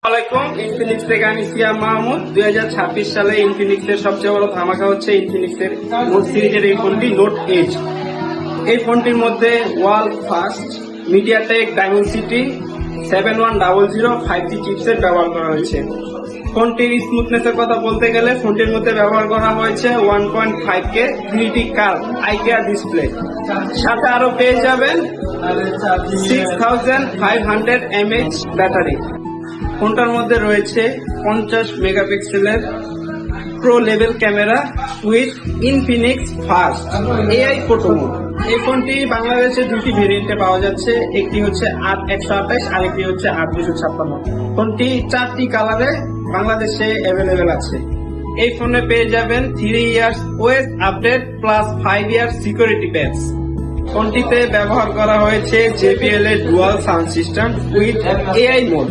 আসসালামাইকুম। ইনফিনিক্স থেকে আমি সিয়াম মাহমুদ। 2026 সালে ইনফিনিক্সের সবচেয়ে বড় ধামাকা হচ্ছে ইনফিনিক্সের নোট সিরিজের এই ফোনটি নোট এজ। এই ফোনটির মধ্যে world first MediaTek Dimensity 7100 5G chipset ব্যবহার করা হয়েছে। ফোনটির স্মুথনেসের কথা বলতে গেলে ফোনটির মধ্যে ব্যবহার করা হয়েছে 1.5K 3D curve IKEA display. সাথে আরো পেয়ে যাবেন 6500 mAh ব্যাটারি। ফোনটার মধ্যে রয়েছে 50 মেগাপিক্সেলের pro level camera with Infinix fast AI photo mode. এই ফোনটি বাংলাদেশে দুটি ভেরিয়েন্টে পাওয়া যাচ্ছে, একটি হচ্ছে 8128 আর একটি হচ্ছে 8256। ফোনটি 4টি কালারে বাংলাদেশে অ্যাভেলেবেল আছে। এই ফোনে পেয়ে যাবেন 3 years OS update plus 5 years security patch. ফোনটিতে ব্যবহার করা হয়েছে JBL এর dual sound system with AI mode.